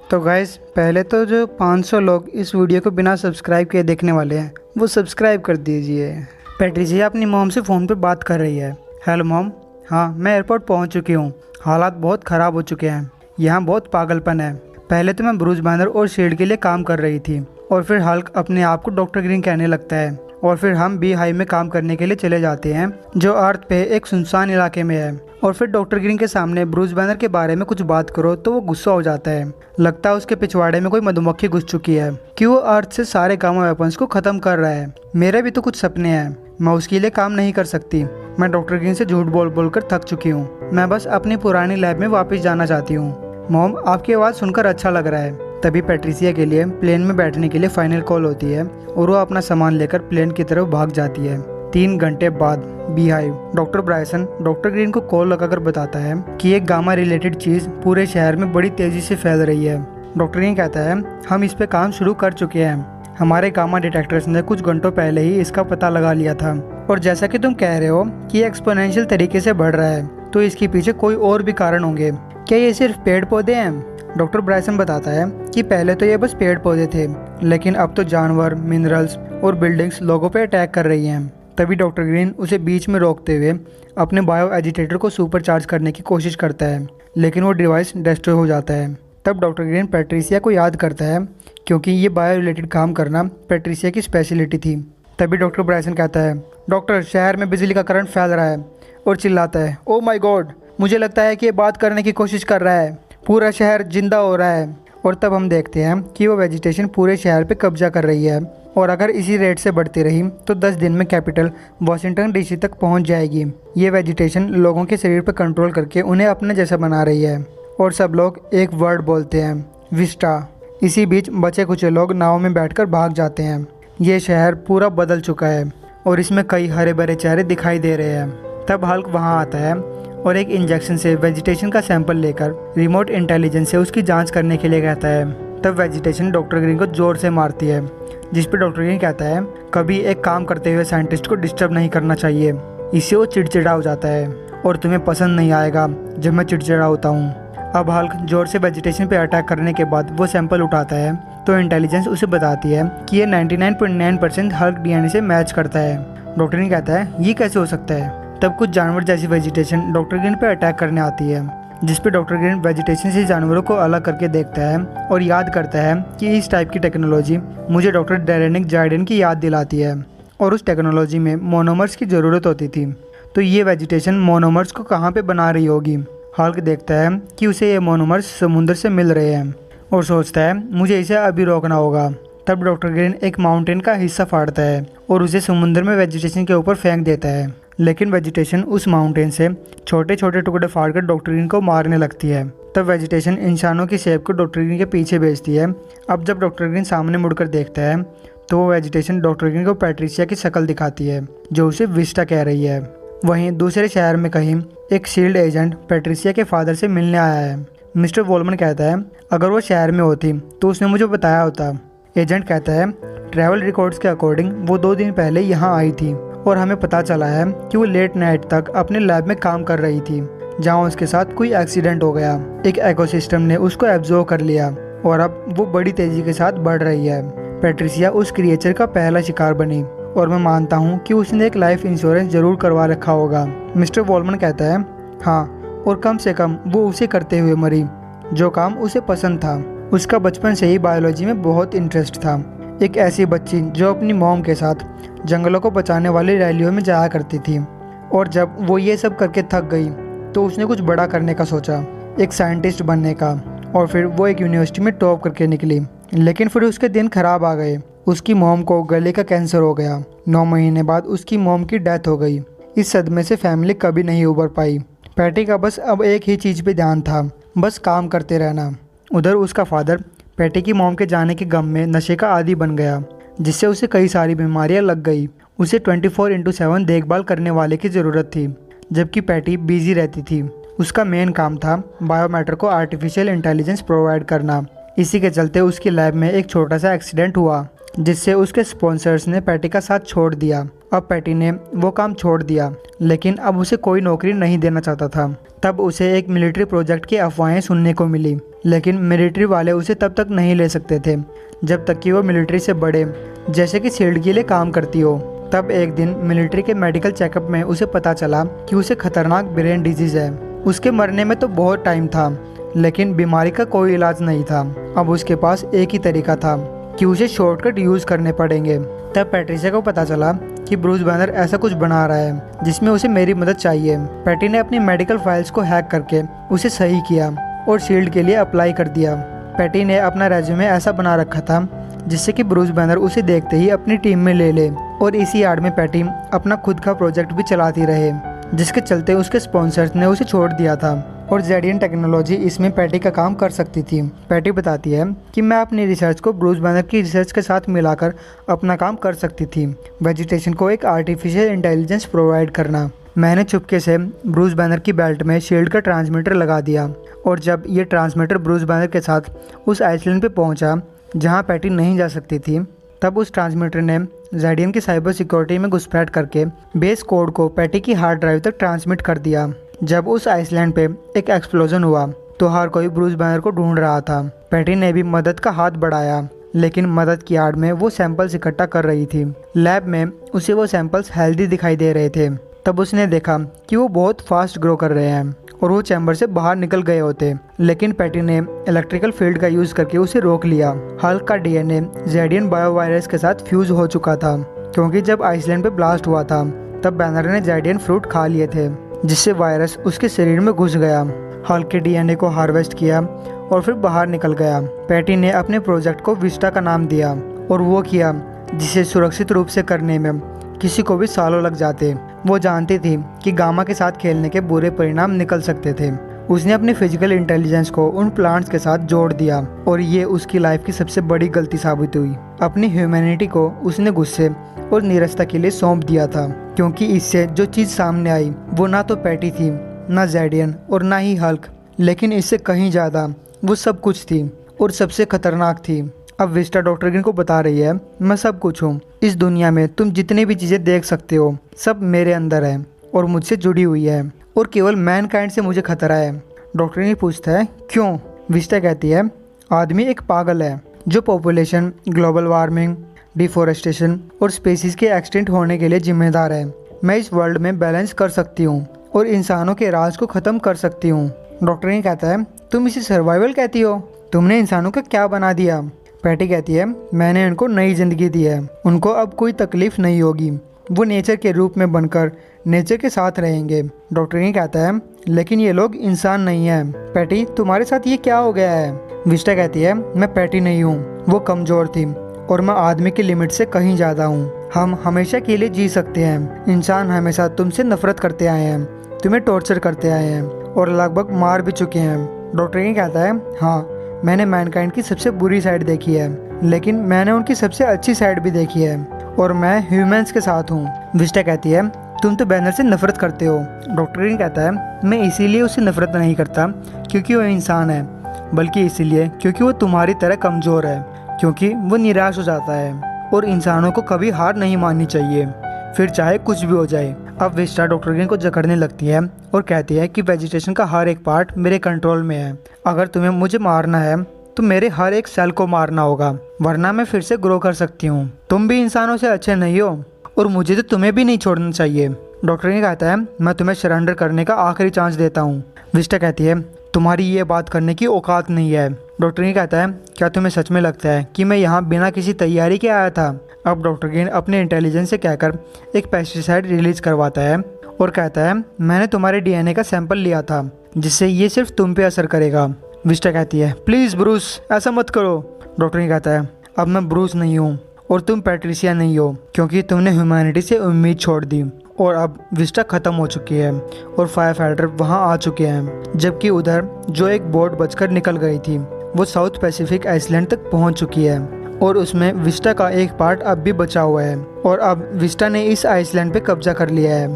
तो गाइस, पहले तो जो 500 लोग इस वीडियो को बिना सब्सक्राइब किए देखने वाले हैं वो सब्सक्राइब कर दीजिए। पैट्रिसिया अपनी मॉम से फ़ोन पे बात कर रही है। Hello mom. हाँ, मैं एयरपोर्ट पहुंच चुकी हूँ। हालात बहुत ख़राब हो चुके हैं। यहाँ बहुत पागलपन है। पहले तो मैं ब्रूस बैनर और शील्ड के लिए काम कर रही थी और फिर हल्क अपने आप को डॉक्टर ग्रीन कहने लगता है और फिर हम बी हाइव में काम करने के लिए चले जाते हैं जो अर्थ पे एक सुनसान इलाके में है। और फिर डॉक्टर ग्रीन के सामने ब्रूस बैनर के बारे में कुछ बात करो तो वो गुस्सा हो जाता है। लगता है उसके पिछवाड़े में कोई मधुमक्खी घुस चुकी है कि वो अर्थ से सारे गामा वेपन्स को ख़त्म कर रहा है। मेरे भी तो कुछ सपने हैं, मैं उसके लिए काम नहीं कर सकती। मैं डॉक्टर ग्रीन से झूठ बोल बोल कर थक चुकी हूँ। मैं बस अपनी पुरानी लैब में वापस जाना चाहती हूँ। मॉम, आपकी आवाज़ सुनकर अच्छा लग रहा है। तभी पैट्रिसिया के लिए प्लेन में बैठने के लिए फाइनल कॉल होती है और वो अपना सामान लेकर प्लेन की तरफ भाग जाती है। 3 घंटे बाद bee hive. Doctor Bryson doctor green को कॉल लगाकर बताता है कि एक गामा रिलेटेड चीज़ पूरे शहर में बड़ी तेज़ी से फैल रही है। डॉक्टर ग्रीन कहता है, हम इस पे काम शुरू कर चुके हैं। हमारे गामा डिटेक्टर्स ने कुछ घंटों पहले ही इसका पता लगा लिया था और जैसा कि तुम कह रहे हो कि एक्सपोनेंशियल तरीके से बढ़ रहा है, तो इसके पीछे कोई और भी कारण होंगे। क्या ये सिर्फ पेड़ पौधे हैं? डॉक्टर ब्रायसन बताता है कि पहले तो ये बस पेड़ पौधे थे, लेकिन अब तो जानवर, मिनरल्स और बिल्डिंग्स लोगों पे अटैक कर रही हैं। तभी डॉक्टर ग्रीन उसे बीच में रोकते हुए अपने बायो एजिटेटर को सुपर चार्ज करने की कोशिश करता है, लेकिन वो डिवाइस डिस्ट्रॉय हो जाता है। तब डॉक्टर ग्रीन पैट्रिसिया को याद करता है क्योंकि ये बायो रिलेटेड काम करना पैट्रिसिया की स्पेशलिटी थी। तभी डॉक्टर ब्रायसन कहता है, डॉक्टर, शहर में बिजली का करंट फैल रहा है, और चिल्लाता है, ओ माई गॉड, मुझे लगता है कि ये बात करने की कोशिश कर रहा है। पूरा शहर जिंदा हो रहा है। और तब हम देखते हैं कि वो वेजिटेशन पूरे शहर पे कब्जा कर रही है और अगर इसी रेट से बढ़ती रही तो 10 दिन में कैपिटल वॉशिंगटन डीसी तक पहुंच जाएगी। ये वेजिटेशन लोगों के शरीर पर कंट्रोल करके उन्हें अपने जैसा बना रही है और सब लोग एक वर्ड बोलते हैं, विस्टा। इसी बीच बचे कुछ लोग नाव में बैठकर भाग जाते हैं। ये शहर पूरा बदल चुका है और इसमें कई हरे भरे चेहरे दिखाई दे रहे हैं। तब हल्क वहाँ आता है और एक इंजेक्शन से वेजिटेशन का सैंपल लेकर रिमोट इंटेलिजेंस से उसकी जांच करने के लिए कहता है। तब वेजिटेशन डॉक्टर ग्रीन को जोर से मारती है, जिस पर डॉक्टर ग्रीन कहता है, कभी एक काम करते हुए साइंटिस्ट को डिस्टर्ब नहीं करना चाहिए, इससे वो चिड़चिड़ा हो जाता है और तुम्हें पसंद नहीं आएगा जब मैं चिड़चिड़ा होता हूँ। अब हल्क जोर से वेजिटेशन पे अटैक करने के बाद वो सैंपल उठाता है तो इंटेलिजेंस उसे बताती है कि ये 99.9% हल्क डीएनए से मैच करता है। डॉक्टर ग्रीन कहता है, ये कैसे हो सकता है? तब कुछ जानवर जैसी वेजिटेशन डॉक्टर ग्रीन पे अटैक करने आती है, जिस पे डॉक्टर ग्रीन वेजिटेशन से जानवरों को अलग करके देखता है और याद करता है कि इस टाइप की टेक्नोलॉजी मुझे डॉक्टर डेरेनिक जार्डिन की याद दिलाती है और उस टेक्नोलॉजी में मोनोमर्स की ज़रूरत होती थी। तो ये वेजिटेशन मोनोमर्स को कहाँ पे बना रही होगी? हल्क देखता है कि उसे ये मोनोमर्स समुद्र से मिल रहे हैं और सोचता है, मुझे इसे अभी रोकना होगा। तब डॉक्टर ग्रीन एक माउंटेन का हिस्सा फाड़ता है और उसे समुद्र में वेजिटेशन के ऊपर फेंक देता है, लेकिन वेजिटेशन उस माउंटेन से छोटे छोटे टुकड़े फाड़कर डॉक्टर ग्रीन को मारने लगती है। तब वेजिटेशन इंसानों की शेप को डॉक्टर ग्रीन के पीछे भेजती है। अब जब डॉक्टर ग्रीन सामने मुड़कर देखता है तो वो वेजिटेशन डॉक्टर ग्रीन को पैट्रिसिया की शक्ल दिखाती है जो उसे विस्टा कह रही है। वहीं दूसरे शहर में कहीं एक शील्ड एजेंट पैट्रिसिया के फादर से मिलने आया है। मिस्टर वॉलमन कहता है, अगर वो शहर में होती तो उसने मुझे बताया होता। एजेंट कहता है, ट्रैवल रिकॉर्ड्स के अकॉर्डिंग वो 2 दिन पहले यहाँ आई थी और हमें पता चला है कि वो लेट नाइट तक अपने लैब में काम कर रही थी जहाँ उसके साथ कोई एक्सीडेंट हो गया। एक इकोसिस्टम ने उसको एब्जॉर्ब कर लिया और अब वो बड़ी तेजी के साथ बढ़ रही है। पैट्रिसिया उस क्रिएचर का पहला शिकार बनी और मैं मानता हूँ कि उसने एक लाइफ इंश्योरेंस जरूर करवा रखा होगा। मिस्टर वॉलमन कहता है, हाँ, और कम से कम वो उसे करते हुए मरी जो काम उसे पसंद था। उसका बचपन से ही बायोलॉजी में बहुत इंटरेस्ट था। एक ऐसी बच्ची जो अपनी मॉम के साथ जंगलों को बचाने वाली रैलियों में जाया करती थी और जब वो ये सब करके थक गई तो उसने कुछ बड़ा करने का सोचा, एक साइंटिस्ट बनने का। और फिर वो एक यूनिवर्सिटी में टॉप करके निकली, लेकिन फिर उसके दिन खराब आ गए। उसकी मॉम को गले का कैंसर हो गया। 9 महीने बाद उसकी मॉम की डेथ हो गई। इस सदमे से फैमिली कभी नहीं उबर पाई। पैटी का बस अब एक ही चीज़ पे ध्यान था, बस काम करते रहना। उधर उसका फादर पैटी की मॉम के जाने के गम में नशे का आदी बन गया, जिससे उसे कई सारी बीमारियां लग गई। उसे 24/7 देखभाल करने वाले की ज़रूरत थी, जबकि पैटी बिजी रहती थी। उसका मेन काम था बायोमैटर को आर्टिफिशियल इंटेलिजेंस प्रोवाइड करना। इसी के चलते उसकी लैब में एक छोटा सा एक्सीडेंट हुआ जिससे उसके स्पॉन्सर्स ने पैटी का साथ छोड़ दिया। अब पैटी ने वो काम छोड़ दिया, लेकिन अब उसे कोई नौकरी नहीं देना चाहता था। तब उसे एक मिलिट्री प्रोजेक्ट की अफवाहें सुनने को मिली, लेकिन मिलिट्री वाले उसे तब तक नहीं ले सकते थे जब तक कि वो मिलिट्री से बड़े, जैसे कि शील्ड के लिए काम करती हो। तब एक दिन मिलिट्री के मेडिकल चेकअप में उसे पता चला कि उसे खतरनाक ब्रेन डिजीज है। उसके मरने में तो बहुत टाइम था, लेकिन बीमारी का कोई इलाज नहीं था। अब उसके पास एक ही तरीका था कि उसे शॉर्टकट यूज करने पड़ेंगे। तब पैट्रिशिया को पता चला कि ब्रूस बैनर ऐसा कुछ बना रहा है जिसमें उसे मेरी मदद चाहिए। पैटी ने अपनी मेडिकल फाइल्स को हैक करके उसे सही किया और शील्ड के लिए अप्लाई कर दिया। पैटी ने अपना रेज्यूमे ऐसा बना रखा था जिससे कि ब्रूस बैनर उसे देखते ही अपनी टीम में ले ले, और इसी आड़ में पैटी अपना खुद का प्रोजेक्ट भी चलाती रहे, जिसके चलते उसके स्पॉन्सर्स ने उसे छोड़ दिया था और जेडियन टेक्नोलॉजी इसमें पैटी का काम कर सकती थी। पैटी बताती है कि मैं अपनी रिसर्च को ब्रूस बैनर की रिसर्च के साथ मिलाकर अपना काम कर सकती थी, वेजिटेशन को एक आर्टिफिशियल इंटेलिजेंस प्रोवाइड करना। मैंने चुपके से ब्रूस बैनर की बेल्ट में शील्ड का ट्रांसमीटर लगा दिया, और जब ये ट्रांसमीटर ब्रूस बैनर के साथ उस आइसलैंड पे पहुंचा जहां पैटी नहीं जा सकती थी, तब उस ट्रांसमीटर ने जेडियन की साइबर सिक्योरिटी में घुसपैठ करके बेस कोड को पैटी की हार्ड ड्राइव तक ट्रांसमिट कर दिया। जब उस आइसलैंड पे एक एक्सप्लोजन हुआ तो हर कोई ब्रूस बैनर को ढूंढ रहा था। पैटी ने भी मदद का हाथ बढ़ाया, लेकिन मदद की आड़ में वो सैंपल्स इकट्ठा कर रही थी। लैब में उसे वो सैंपल्स हेल्दी दिखाई दे रहे थे। तब उसने देखा कि वो बहुत फास्ट ग्रो कर रहे हैं और वो चैम्बर से बाहर निकल गए होते, लेकिन पैटी ने इलेक्ट्रिकल फील्ड का यूज करके उसे रोक लिया। हल्क का डीएनए जेडियन बायोवायरस के साथ फ्यूज हो चुका था, क्योंकि जब आइसलैंड पे ब्लास्ट हुआ था तब बैनर ने जेडियन फ्रूट खा लिए थे, जिससे वायरस उसके शरीर में घुस गया। हल्क के डीएनए को हार्वेस्ट किया और फिर बाहर निकल गया। पैटी ने अपने प्रोजेक्ट को विस्टा का नाम दिया, और वो किया जिसे सुरक्षित रूप से करने में किसी को भी सालों लग जाते। वो जानती थी कि गामा के साथ खेलने के बुरे परिणाम निकल सकते थे। उसने अपनी फिजिकल इंटेलिजेंस को उन प्लांट्स के साथ जोड़ दिया, और ये उसकी लाइफ की सबसे बड़ी गलती साबित हुई। अपनी ह्यूमैनिटी को उसने गुस्से और निरस्ता के लिए सौंप दिया था, क्योंकि इससे जो चीज़ सामने आई वो ना तो पैटी थी, ना जेडियन और ना ही हल्क, लेकिन इससे कहीं ज़्यादा वो सब कुछ थी और सबसे खतरनाक थी। अब विस्टा डॉक्टर ग्रीन को बता रही है, मैं सब कुछ हूँ। इस दुनिया में तुम जितनी भी चीज़ें देख सकते हो सब मेरे अंदर है और मुझसे जुड़ी हुई है, और केवल मैनकाइंड से मुझे खतरा है। डॉक्टर ग्रीन पूछता है क्यों? विस्टा कहती है आदमी एक पागल है जो पॉपुलेशन, ग्लोबल वार्मिंग, डिफोरेस्टेशन और स्पीसीज के एक्सटिंक्ट होने के लिए जिम्मेदार है। मैं इस वर्ल्ड में बैलेंस कर सकती हूँ और इंसानों के राज को ख़त्म कर सकती हूँ। डॉक्टर ग्रीन कहता है तुम इसे सर्वाइवल कहती हो? तुमने इंसानों का क्या बना दिया? पैटी कहती है मैंने इनको नई जिंदगी दी है, उनको अब कोई तकलीफ नहीं होगी, वो नेचर के रूप में बनकर नेचर के साथ रहेंगे। डॉक्टर ग्रीन कहता है लेकिन ये लोग इंसान नहीं है। पैटी तुम्हारे साथ ये क्या हो गया है? विस्टा कहती है मैं पैटी नहीं हूँ, वो कमज़ोर थी और मैं आदमी की लिमिट से कहीं ज़्यादा हूँ। हम हमेशा के लिए जी सकते हैं। इंसान हमेशा तुमसे नफरत करते आए हैं, तुम्हें टॉर्चर करते आए हैं और लगभग मार भी चुके हैं। डॉक्टर ग्रीन कहता है हाँ, मैंने मैनकाइंड की सबसे बुरी साइड देखी है, लेकिन मैंने उनकी सबसे अच्छी साइड भी देखी है, और मैं ह्यूमंस के साथ हूँ। विस्टा कहती है तुम तो बैनर से नफरत करते हो। डॉक्टर ग्रीन कहता है मैं इसीलिए उससे नफरत नहीं करता क्योंकि वो इंसान है, बल्कि इसीलिए क्योंकि वो तुम्हारी तरह कमज़ोर है, क्योंकि वो निराश हो जाता है, और इंसानों को कभी हार नहीं माननी चाहिए, फिर चाहे कुछ भी हो जाए। अब विस्टा डॉक्टर ग्रीन को जकड़ने लगती है और कहती है कि वेजिटेशन का हर एक पार्ट मेरे कंट्रोल में है। अगर तुम्हें मुझे मारना है तो मेरे हर एक सेल को मारना होगा, वरना मैं फिर से ग्रो कर सकती हूँ। तुम भी इंसानों से अच्छे नहीं हो और मुझे तो तुम्हें भी नहीं छोड़ना चाहिए। डॉक्टर ग्रीन कहता है मैं तुम्हें सरेंडर करने का आखिरी चांस देता हूँ। विस्टा कहती है तुम्हारी ये बात करने की औकात नहीं है। डॉक्टर ग्रीन कहता है क्या तुम्हें सच में लगता है कि मैं यहाँ बिना किसी तैयारी के आया था? अब डॉक्टर ग्रीन अपने इंटेलिजेंस से कहकर एक पेस्टिसाइड रिलीज करवाता है और कहता है मैंने तुम्हारे डीएनए का सैंपल लिया था, जिससे ये सिर्फ तुम पे असर करेगा। विस्टा कहती है प्लीज़ ब्रूस ऐसा मत करो। डॉक्टर ग्रीन कहता है अब मैं ब्रूस नहीं हूँ और तुम पैट्रिशिया नहीं हो, क्योंकि तुमने ह्यूमैनिटी से उम्मीद छोड़ दी, और अब विस्टा ख़त्म हो चुकी है और फायर फाइटर वहाँ आ चुके हैं, जबकि उधर जो एक बोट बचकर निकल गई थी वो साउथ पैसिफिक आइसलैंड तक पहुँच चुकी है, और उसमें विस्टा का एक पार्ट अब भी बचा हुआ है, और अब विस्टा ने इस आइसलैंड पे कब्जा कर लिया है।